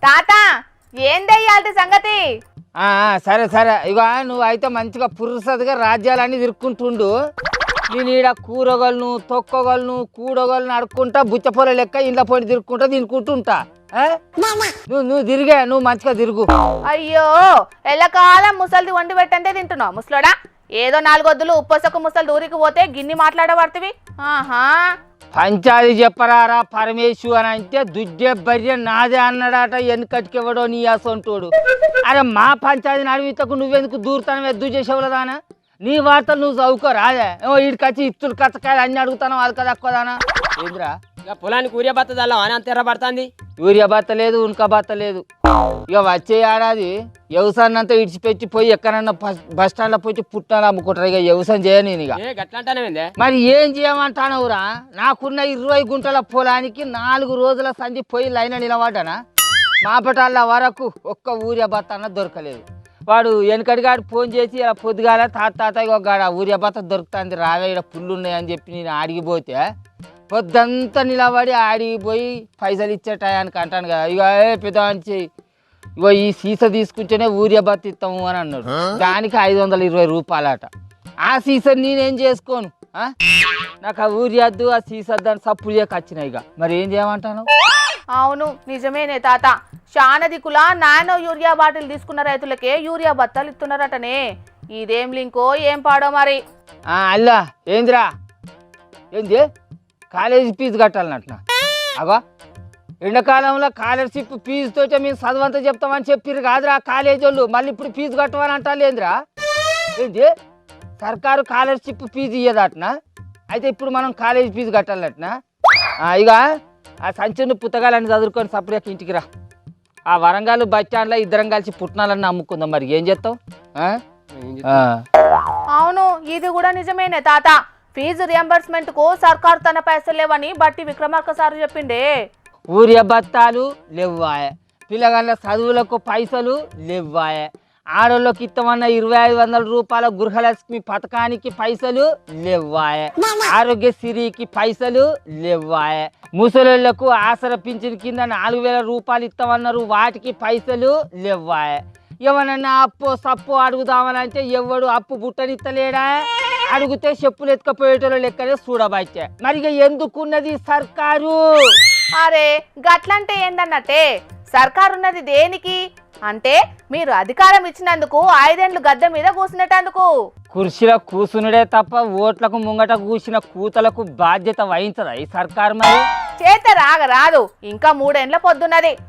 తాత ఏందయ్యాలి సంగతి? సరే సరే ఇక నువ్వు అయితే మంచిగా పురుసదిగా రాజ్యాలన్నీ తిరుక్కుంటుండు. నేను ఈడ కూరగలను తొక్కగలను కూడగలను అడుక్కుంటా బుచ్చపొల లెక్క ఇంట్లో పోయి తిరుక్కుంటా తినుకుంటుంటా. నువ్వు తిరిగా నువ్వు మంచిగా తిరుగు. అయ్యో ఎల్లకాలం ముసలిది వండి పెట్టంటే తింటున్నావు ముసలోడా. ఏదో 4 వద్దులు ఉప్పసకు ముసలి దూరికి పోతే గిన్ని మాట్లాడబడుతుంది. ఆహా పంచాది చెప్పరారా పరమేశు అని అంటే దుడ్డే బర్రె నాదే అన్నాడట. వెనుకటికివ్వడో నీ అసొంటోడు. అరే మా పంచాయతీని అడవితకు నువ్వెందుకు దూరుతాను ఎద్దు చేసేవాళ్ళదానా? నీ వార్తలు నువ్వు చదువుకోరాదే. ఈడికొచ్చి ఇత్తులు కచ్చకాయలు అన్ని అడుగుతాను అది కదా తక్కువదానా ఏంద్రా? ఇక పొలానికి ఊరియా బత్త చల్లా అని అంత ఎర్రబడుతుంది. యూరియా బత్త లేదు ఉనక బత్త లేదు. ఇక వచ్చే ఏడాది వ్యవసాయాన్ని అంతా విడిచిపెట్టి పోయి ఎక్కడన్నా బస్ స్టాండ్లో పోయి పుట్టాలు అమ్ముకుంటారు. ఇక వ్యవసాయం చేయను నేను. ఇక గట్లంటానే మరి ఏం చేయమంటానవురా? నాకున్న 20 గుంటల పొలానికి 4 రోజుల సంధి పోయి లైన్ నిలబడ్డానా? మాపటాల వరకు ఒక్క ఊరియా బత్త అన్న దొరకలేదు. వాడు వెనకడిగాడు ఫోన్ చేసి ఇలా పొద్దుగాల తాత ఒక ఊరియా బత్త దొరుకుతుంది రావే ఇక్కడ పుల్లు ఉన్నాయని చెప్పి నేను ఆడిగిపోతే పొద్దంతా నిలబడి ఆడిగిపోయి పైసలు ఇచ్చే టయానికి అంటాను కదా. ఇక పెద్ద మంచి ఇగో ఈ సీస తీసుకుంటేనే ఊరియా బత్త ఇస్తాము అని అన్నాడు. దానికి 520 రూపాయలట. ఆ సీస నేనేం చేసుకోను. నాకు ఆ ఊరియద్దు ఆ సీసద్దు అని సప్పులు చేయకొచ్చినాయి. ఇక మరి ఏం చేయమంటాను? అవును నిజమేనే తాత. శానదికుల నానో యూరియా బాటిల్ తీసుకున్న రైతులకే యూరియా బత్తాలు ఇస్తున్నారటనే. ఇదేం లింకో ఏం పాడో మరి. అల్లా ఏందిరా ఏంది కాలేజీ ఫీజు కట్టాలన్నట్నా? అగో ఎండాకాలంలో స్కాలర్షిప్ ఫీజుతో మేము చదువంతా చెప్తామని చెప్పిర్రు కాదురా కాలేజీ వాళ్ళు. మళ్ళీ ఇప్పుడు ఫీజు కట్టమని అంటారు ఏందిరా? ఏంది సర్కారు స్కాలర్షిప్ ఫీజు ఇయ్యదటనా? అయితే ఇప్పుడు మనం కాలేజీ ఫీజు కట్టాలన్నట్నా? ఇక ఆ సంచుని పుస్తకాలన్నీ చదువుకొని సపరేట్ ఇంటికి రా. ఆ వరంగల్ బస్ స్టాండ్లో ఇద్దరం కలిసి పుట్నాలన్నీ అమ్ముకుందాం. మరి ఏం చేస్తావు? అవును ఇది కూడా నిజమేనే తాత. ఫీజు రియంబర్స్మెంట్ కు సర్కారు తన పైసలు లేవని బట్టి విక్రమార్క సార్ చెప్పిండే. ఊరియా బత్తాలు లేవాయే, పిల్లగాళ్ళ చదువులకు పైసలు లేవాయే, ఆడోళ్ళకి ఇస్తామన్న 2500 రూపాయల గృహలక్ష్మి పథకానికి పైసలు లేవాయే, ఆరోగ్యశ్రీకి పైసలు లేవాయే, ముసలోళ్లకు ఆసర పింఛన్ కింద 4000 రూపాయలు ఇస్తామన్నారు వాటికి పైసలు లేవాయే. ఎవరన్నా అప్పు సప్పు అడుగుదామని అంటే ఎవడు అప్పు బుట్టనిత్తలేడా? అడిగితే చెప్పులు ఎత్తుకపోయేటోళ్ళు లెక్కనే చూడబట్టే. మరి ఎందుకున్నది సర్కారు? అరే గట్లంటే ఏందన్నట్టే. సర్కారు ఉన్నది దేనికి అంటే మీరు అధికారం ఇచ్చినందుకు 5 ఏళ్లు గద్దె మీద కూర్చునేటందుకు. కుర్చీలో కూసునుడే తప్ప ఓట్లకు ముంగట కూసిన కూతలకు బాధ్యత వహించదా ఈ సర్కారు? మరి చేత రాగరాదు ఇంకా 3 ఏళ్ల పొద్దున్నది.